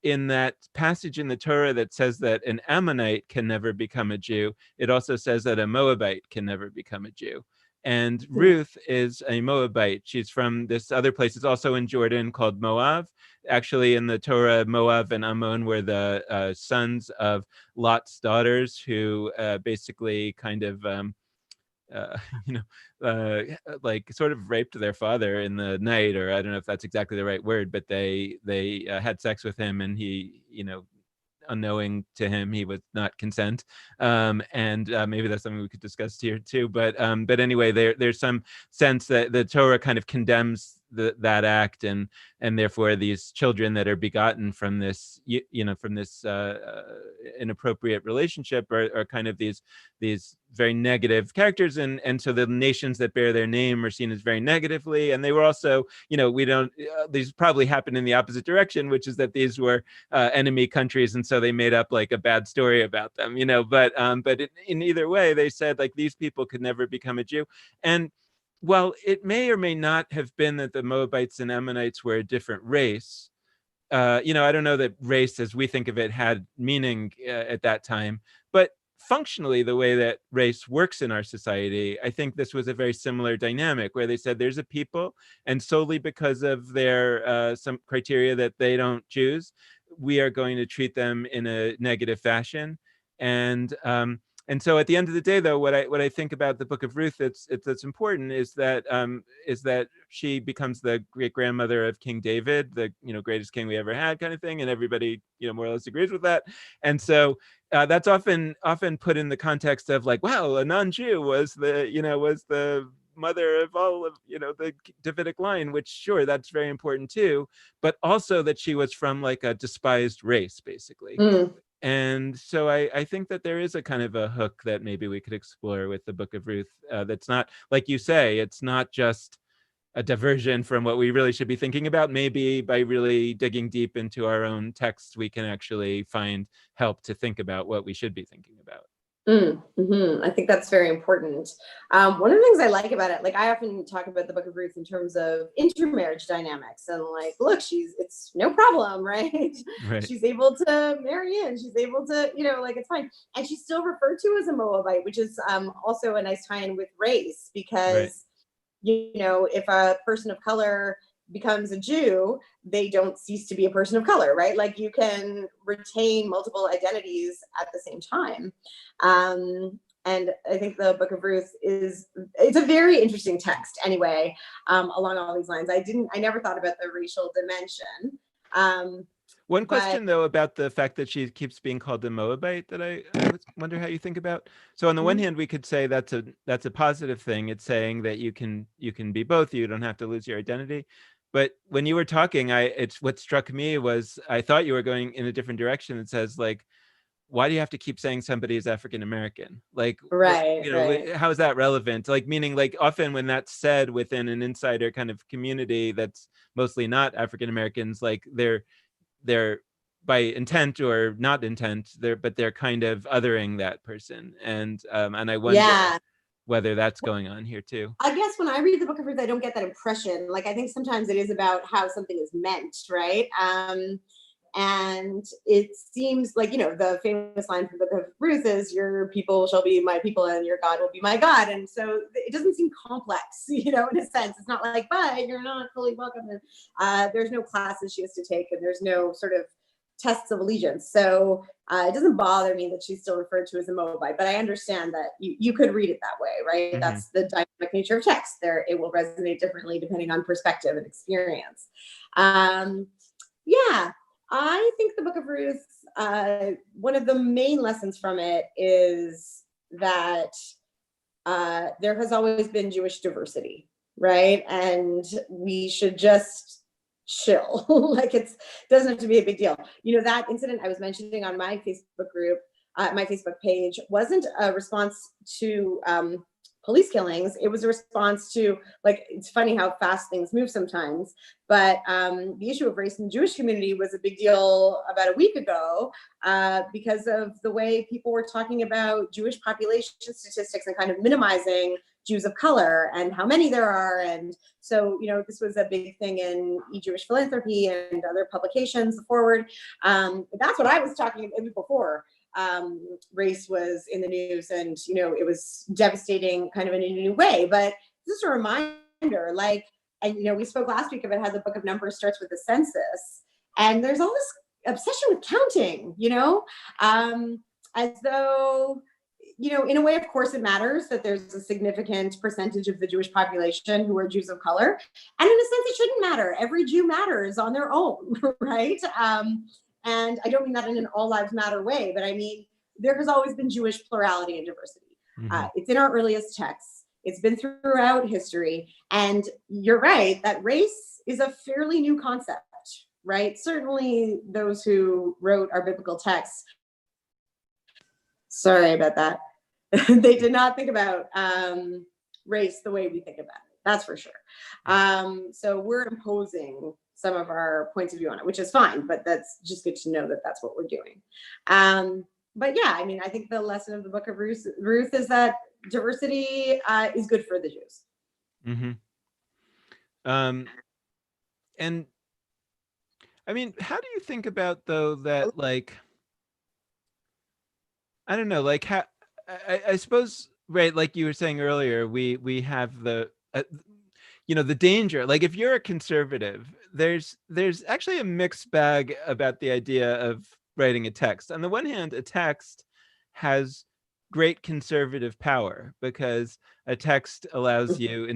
in that passage in the Torah that says that an Ammonite can never become a Jew, it also says that a Moabite can never become a Jew. And Ruth is a Moabite. She's from this other place. It's also in Jordan called Moab. Actually, in the Torah, Moab and Ammon were the sons of Lot's daughters, who basically kind of uh, you know, like sort of raped their father in the night, or I don't know if that's exactly the right word, but they had sex with him, and he, unknowing to him, he would not consent. And maybe that's something we could discuss here too. But anyway, there's some sense that the Torah kind of condemns that act, and therefore these children that are begotten from this, from this inappropriate relationship are kind of these very negative characters, and so the nations that bear their name are seen as very negatively. And they were also, we don't, these probably happened in the opposite direction, which is that these were enemy countries, and so they made up like a bad story about them, but in either way, they said, like, these people could never become a Jew. And while it may or may not have been that the Moabites and Ammonites were a different race, I don't know that race as we think of it had meaning at that time, but functionally, the way that race works in our society, I think this was a very similar dynamic, where they said there's a people, and solely because of their some criteria that they don't choose, we are going to treat them in a negative fashion. And so at the end of the day, though, what I think about the Book of Ruth that's important is that she becomes the great grandmother of King David, the greatest king we ever had, kind of thing, and everybody more or less agrees with that. And so that's often put in the context of, like, wow, a non-Jew was the mother of all of the Davidic line, which, sure, that's very important too, but also that she was from like a despised race, basically. And so I think that there is a kind of a hook that maybe we could explore with the Book of Ruth. That's not, like you say, it's not just a diversion from what we really should be thinking about. Maybe by really digging deep into our own texts, we can actually find help to think about what we should be thinking about. I think that's very important. One of the things I like about it, like, I often talk about the Book of Ruth in terms of intermarriage dynamics, and like, look, it's no problem, right? Right. She's able to marry in, she's able to, like, it's fine. And she's still referred to as a Moabite, which is also a nice tie-in with race, because, if a person of color becomes a Jew, they don't cease to be a person of color, right? Like, you can retain multiple identities at the same time. And I think the Book of Ruth it's a very interesting text anyway, along all these lines. I never thought about the racial dimension. One question, though, about the fact that she keeps being called a Moabite that I wonder how you think about. So on the one hand, we could say that's a positive thing. It's saying that you can be both. You don't have to lose your identity. But when you were talking, it's what struck me was, I thought you were going in a different direction. It says, like, why do you have to keep saying somebody is African American? Like, right. How is that relevant? Like, meaning, like, often when that's said within an insider kind of community that's mostly not African Americans, like they're by intent or not intent, they're kind of othering that person, and I wonder Yeah. whether that's going on here too. I guess when I read the Book of Ruth, I don't get that impression. Like, I think sometimes it is about how something is meant, right? And it seems like, the famous line from the Book of Ruth is, your people shall be my people and your God will be my God. And so it doesn't seem complex, in a sense. It's not like, but you're not fully welcome. And there's no classes she has to take, and there's no sort of tests of allegiance. So it doesn't bother me that she's still referred to as a Moabite, but I understand that you could read it that way, right? Mm-hmm. That's the dynamic nature of text. There, it will resonate differently depending on perspective and experience. Yeah, I think the Book of Ruth, one of the main lessons from it is that there has always been Jewish diversity, right? And we should just chill. Like, it doesn't have to be a big deal. That incident I was mentioning on my Facebook group, my Facebook page, wasn't a response to police killings. It was a response to, like, it's funny how fast things move sometimes, but the issue of race in the Jewish community was a big deal about a week ago because of the way people were talking about Jewish population statistics and kind of minimizing Jews of color and how many there are. And so, this was a big thing in Jewish philanthropy and other publications, the Forward. That's what I was talking about before race was in the news, and it was devastating kind of in a new way. But just a reminder, like, and we spoke last week about how the Book of Numbers starts with the census, and there's all this obsession with counting, as though, in a way, of course, it matters that there's a significant percentage of the Jewish population who are Jews of color. And in a sense, it shouldn't matter. Every Jew matters on their own, right? And I don't mean that in an all lives matter way, but I mean, there has always been Jewish plurality and diversity. Mm-hmm. It's in our earliest texts. It's been throughout history. And you're right, that race is a fairly new concept, right? Certainly those who wrote our biblical texts, sorry about that, they did not think about race the way we think about it. That's for sure. So we're imposing some of our points of view on it, which is fine, but that's just good to know that that's what we're doing. But yeah, I mean, I think the lesson of the Book of Ruth is that diversity is good for the Jews. Mm-hmm. And I mean, how do you think about, though, that, like, I don't know, like, how, I suppose, right, like you were saying earlier, we have the the danger, like, if you're a conservative, there's actually a mixed bag about the idea of writing a text. On the one hand, a text has great conservative power because a text allows you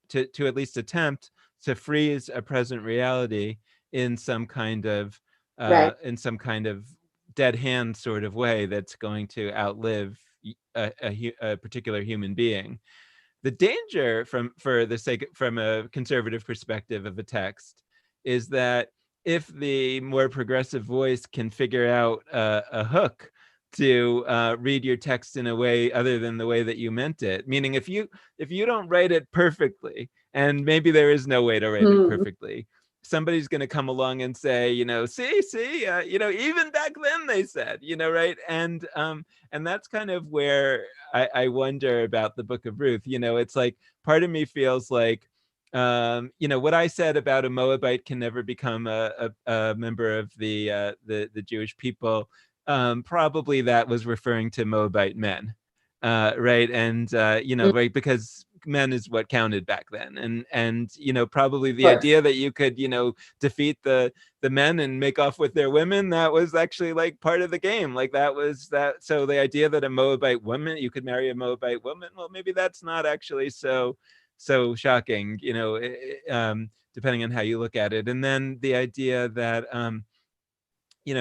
to at least attempt to freeze a present reality in some kind of Right. dead hand sort of way that's going to outlive a particular human being. The danger from a conservative perspective of a text is that if the more progressive voice can figure out a hook to read your text in a way other than the way that you meant it, meaning if you don't write it perfectly, and maybe there is no way to write it perfectly, somebody's going to come along and say, see, even back then they said, right? And that's kind of where I wonder about the Book of Ruth. It's like, part of me feels like, what I said about a Moabite can never become a member of the Jewish people. Probably that was referring to Moabite men, right? And right, because men is what counted back then, and probably the idea that you could defeat the men and make off with their women, that was actually like part of the game. Like, that was that. So the idea that a Moabite woman, you could marry a Moabite woman, well, maybe that's not actually so shocking, depending on how you look at it. And then the idea that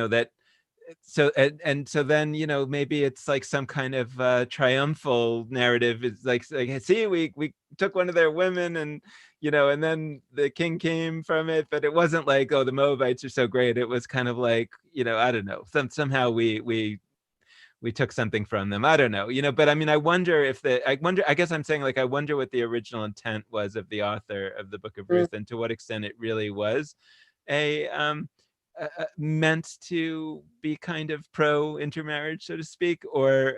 that so so then maybe it's like some kind of triumphal narrative. It's like see, we took one of their women, and and then the king came from it, but it wasn't like, oh, the Moabites are so great. It was kind of like, I don't know, somehow we took something from them. I don't know, but I mean, I guess I'm saying, like, I wonder what the original intent was of the author of the Book of Ruth, and to what extent it really was a meant to be kind of pro intermarriage, so to speak, or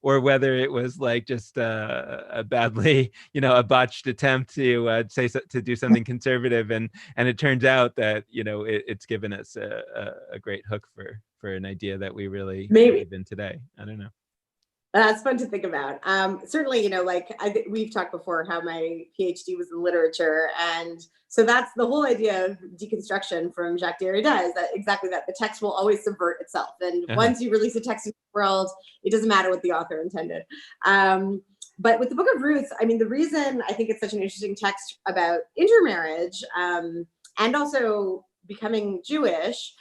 whether it was like just a badly, a botched attempt to to do something conservative, and it turns out that it's given us a great hook for an idea that we really Maybe. believe in today. I don't know. That's fun to think about. Certainly, like we've talked before how my PhD was in literature. And so that's the whole idea of deconstruction from Jacques Derrida, is that exactly that the text will always subvert itself. And once you release a text into the world, it doesn't matter what the author intended. But with the Book of Ruth, I mean, the reason I think it's such an interesting text about intermarriage and also becoming Jewish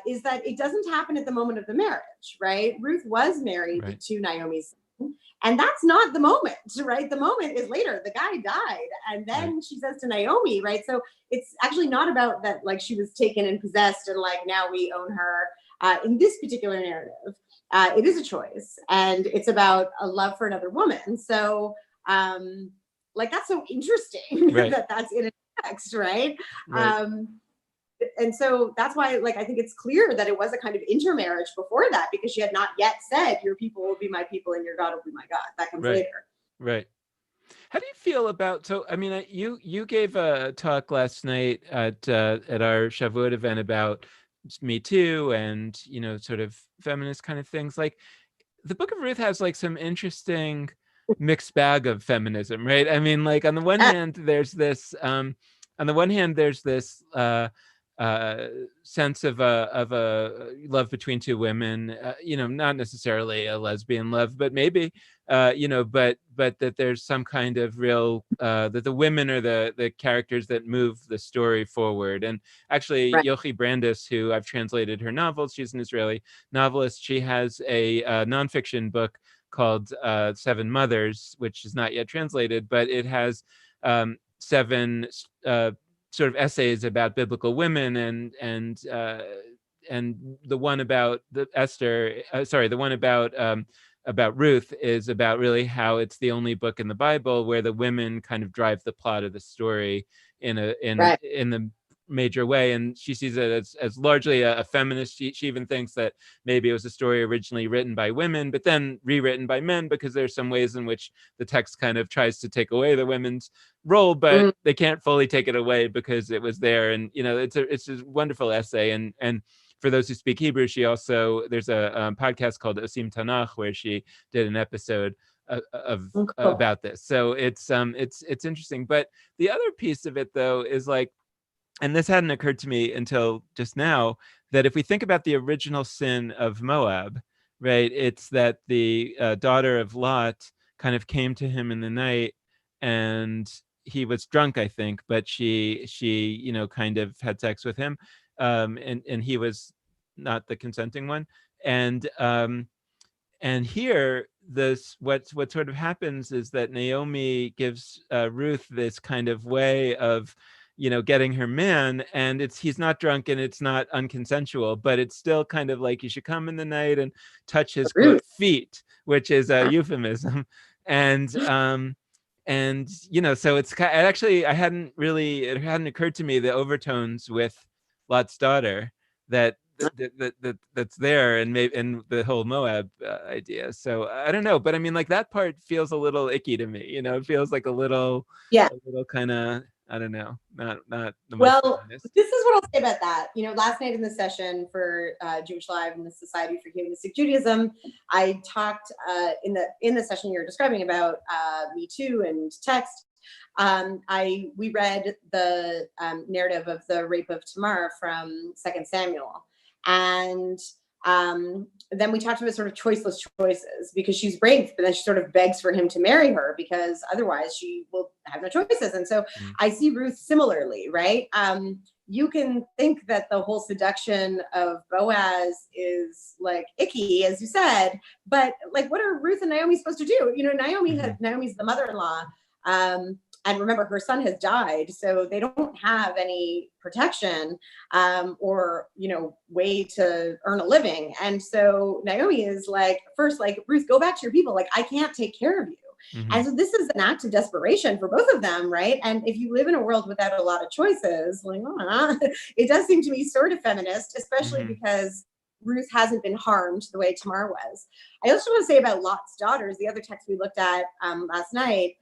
is that it doesn't happen at the moment of the marriage, right? Ruth was married to Naomi's son, and that's not the moment, right? The moment is later. The guy died, and then she says to Naomi, right? So it's actually not about that, like she was taken and possessed, and like now we own her. In this particular narrative, it is a choice, and it's about a love for another woman. So, like that's so interesting that that's in a text, right? And so that's why, like, I think it's clear that it was a kind of intermarriage before that, because she had not yet said, your people will be my people and your God will be my God. That comes later. Right. How do you feel about, so, I mean, you gave a talk last night at our Shavuot event about Me Too and, sort of feminist kind of things. Like, the Book of Ruth has like some interesting mixed bag of feminism, right? I mean, like on the one hand, there's this, sense of a love between two women, not necessarily a lesbian love, but maybe, but that there's some kind of real, that the women are the characters that move the story forward. And actually, Yochi Brandis, who I've translated her novels, she's an Israeli novelist. She has a nonfiction book called Seven Mothers, which is not yet translated, but it has 7 sort of essays about biblical women, and the one about the one about Ruth is about really how it's the only book in the Bible where the women kind of drive the plot of the story in the major way. And she sees it as largely a feminist. She even thinks that maybe it was a story originally written by women, but then rewritten by men, because there's some ways in which the text kind of tries to take away the women's role, but they can't fully take it away because it was there. And it's a wonderful essay. And for those who speak Hebrew, there's a podcast called Osim Tanakh where she did an episode about this. So it's interesting. But the other piece of it, though, is like, and this hadn't occurred to me until just now, that if we think about the original sin of Moab, right, it's that the daughter of Lot kind of came to him in the night, and he was drunk, I think, but she kind of had sex with him, and he was not the consenting one. And here, what sort of happens is that Naomi gives Ruth this kind of way of getting her man, and he's not drunk and it's not unconsensual, but it's still kind of like, you should come in the night and touch his quote feet, which is a euphemism. And so it's actually, it hadn't occurred to me the overtones with Lot's daughter that's there, and the whole Moab idea. So I don't know, but I mean, like, that part feels a little icky to me. It feels like a little kind of, I don't know, not the most honest. This is what I'll say about that. Last night in the session for Jewish Live and the Society for Humanistic Judaism, I talked in the session you're describing about Me Too and text. We read the narrative of the rape of Tamar from 2 Samuel, and then we talked about sort of choiceless choices, because she's raped, but then she sort of begs for him to marry her because otherwise she will have no choices. And so I see Ruth similarly, right? You can think that the whole seduction of Boaz is like icky, as you said, but like, what are Ruth and Naomi supposed to do? Naomi's the mother-in-law. And remember, her son has died, so they don't have any protection or, way to earn a living. And so Naomi is like, first, like, Ruth, go back to your people. Like, I can't take care of you. Mm-hmm. And so this is an act of desperation for both of them, right? And if you live in a world without a lot of choices, like, it does seem to me sort of feminist, especially Mm-hmm. because Ruth hasn't been harmed the way Tamar was. I also want to say about Lot's daughters, the other text we looked at last night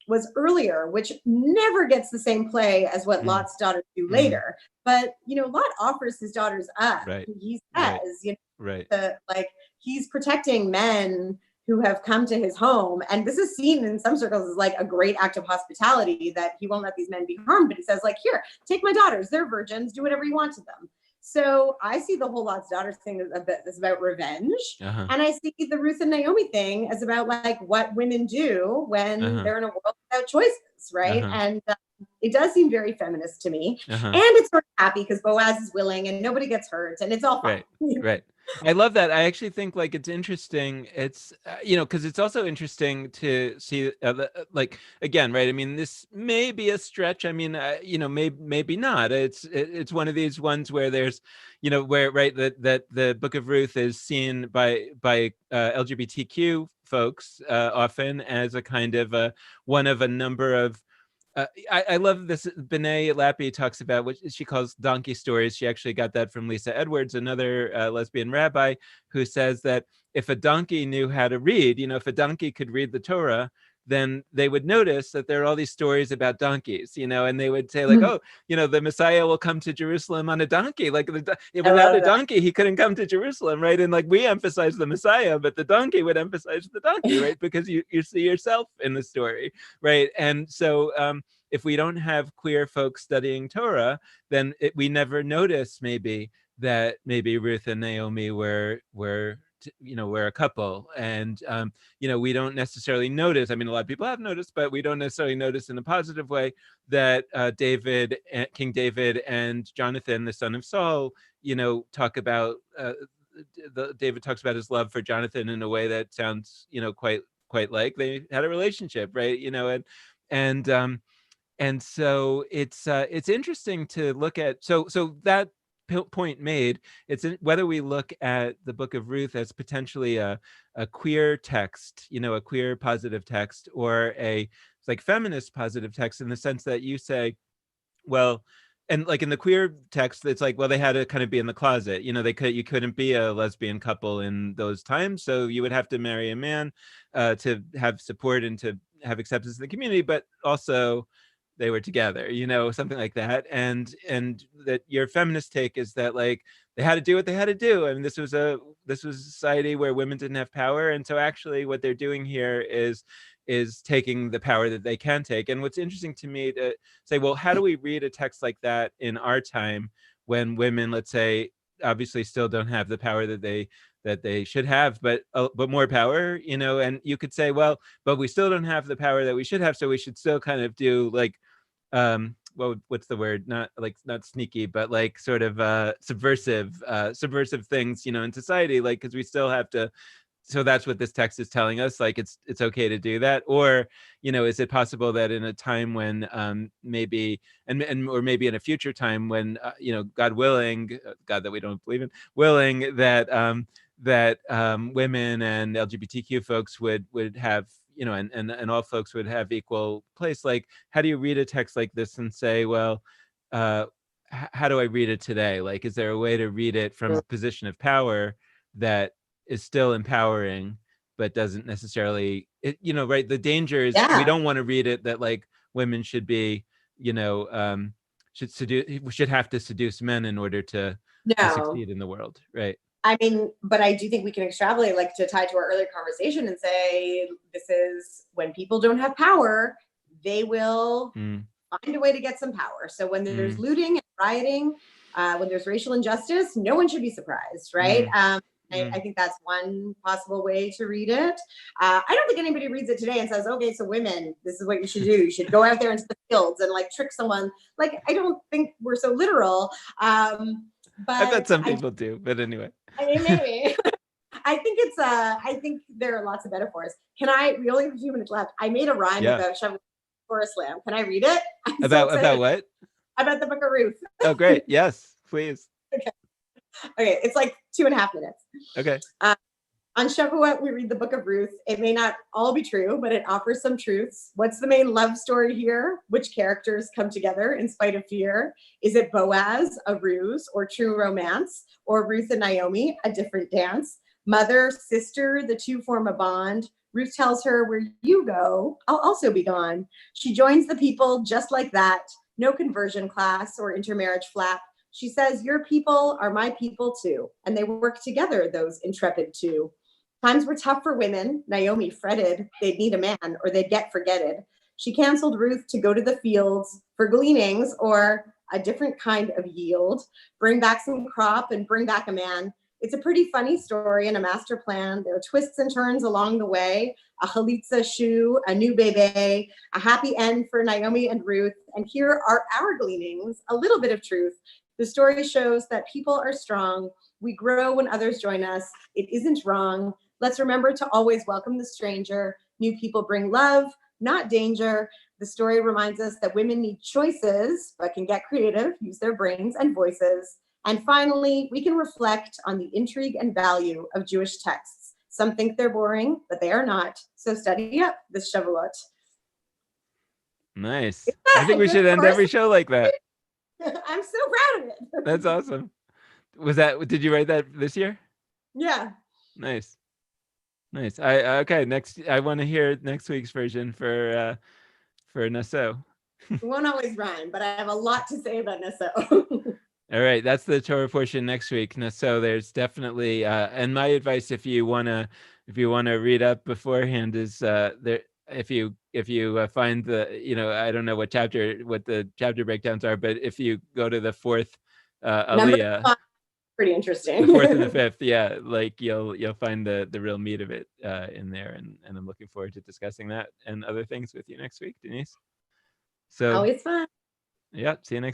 was earlier, which never gets the same play as what Lot's daughters do later. But, Lot offers his daughters up. Right. He says, Right. He's protecting men who have come to his home. And this is seen in some circles as like a great act of hospitality, that he won't let these men be harmed. But he says, like, here, take my daughters. They're virgins. Do whatever you want to them. So I see the whole Lot's daughters thing as about revenge. And I see the Ruth and Naomi thing as about like what women do when they're in a world without choices, right? And it does seem very feminist to me. And it's sort of happy because Boaz is willing and nobody gets hurt and it's all fine. Right. I love that. I actually think like it's interesting. It's because it's also interesting to see like again, right? I mean, this may be a stretch. I mean, maybe not. It's one of these ones where there's, where right that the Book of Ruth is seen by LGBTQ folks often as a kind of one of a number of. I love this. B'nai Lappi talks about what she calls donkey stories. She actually got that from Lisa Edwards, another lesbian rabbi, who says that if a donkey knew how to read, if a donkey could read the Torah, then they would notice that there are all these stories about donkeys, and they would say like, oh, the Messiah will come to Jerusalem on a donkey. Like without a donkey, he couldn't come to Jerusalem, right? And like we emphasize the Messiah, but the donkey would emphasize the donkey, right? Because you see yourself in the story, right? And so if we don't have queer folks studying Torah, then we never notice maybe that maybe Ruth and Naomi were a couple, and we don't necessarily notice. I mean, a lot of people have noticed, but we don't necessarily notice in a positive way that King David and Jonathan, the son of Saul, talk about David talks about his love for Jonathan in a way that sounds quite like they had a relationship, right? And so it's interesting to look at. So that point made, whether we look at the Book of Ruth as potentially a queer text, a queer positive text, or a like feminist positive text, in the sense that you say, well, and like in the queer text, it's like, well, they had to kind of be in the closet. You couldn't be a lesbian couple in those times, so you would have to marry a man to have support and to have acceptance in the community, but also they were together, something like that. And that your feminist take is that like they had to do what they had to do. I mean, this was a society where women didn't have power, and so actually what they're doing here is taking the power that they can take. And what's interesting to me to say, well, how do we read a text like that in our time when women, let's say, obviously still don't have the power that they should have, but more power, and you could say, well, but we still don't have the power that we should have, so we should still kind of do like well, what's the word? Not sneaky, but like sort of subversive things, in society, like, because we still have to. So that's what this text is telling us, like it's okay to do that. Or is it possible that in a time when maybe or maybe in a future time when God willing, God that we don't believe in, willing that women and LGBTQ folks would have, and all folks would have equal place. Like, how do you read a text like this and say, well, how do I read it today? Like, is there a way to read it from a position of power that is still empowering, but doesn't necessarily, right? The danger is we don't want to read it that like women should be, should have to seduce men in order to succeed in the world, right? I mean, but I do think we can extrapolate, like to tie to our earlier conversation, and say this is when people don't have power, they will find a way to get some power. So when there's looting and rioting, when there's racial injustice, no one should be surprised, right? I think that's one possible way to read it. I don't think anybody reads it today and says, okay, so women, this is what you should do. You should go out there into the fields and like trick someone. Like, I don't think we're so literal. But I bet some people do, but anyway. I mean, maybe. I think there are lots of metaphors. We only have a few minutes left. I made a rhyme about shoveling for a slam. Can I read it? About what? About the Book of Ruth. Oh, great. Yes, please. Okay, it's like 2.5 minutes. Okay. On Shavuot, we read the book of Ruth. It may not all be true, but it offers some truths. What's the main love story here? Which characters come together in spite of fear? Is it Boaz, a ruse, or true romance? Or Ruth and Naomi, a different dance? Mother, sister, the two form a bond. Ruth tells her, where you go, I'll also be gone. She joins the people just like that. No conversion class or intermarriage flap. She says, your people are my people too. And they work together, those intrepid two. Times were tough for women. Naomi fretted they'd need a man or they'd get forgetted. She canceled Ruth to go to the fields for gleanings or a different kind of yield, bring back some crop and bring back a man. It's a pretty funny story and a master plan. There are twists and turns along the way, a chalitza shoe, a new bebe, a happy end for Naomi and Ruth. And here are our gleanings, a little bit of truth. The story shows that people are strong. We grow when others join us. It isn't wrong. Let's remember to always welcome the stranger. New people bring love, not danger. The story reminds us that women need choices, but can get creative, use their brains and voices. And finally, we can reflect on the intrigue and value of Jewish texts. Some think they're boring, but they are not. So study up this Shavuot. Nice. I think we should end every show like that. I'm so proud of it. That's awesome. Did you write that this year? Yeah. Nice. I want to hear next week's version for Nassau. It won't always rhyme, but I have a lot to say about Nassau. All right, that's the Torah portion next week. So there's definitely, and my advice, if you wanna read up beforehand, is there. If you find the, I don't know what the chapter breakdowns are, but if you go to the fourth Aliyah, pretty interesting. The fourth and the fifth, yeah, like you'll find the real meat of it in there, and I'm looking forward to discussing that and other things with you next week, Denise. So always fun. Yeah, see you next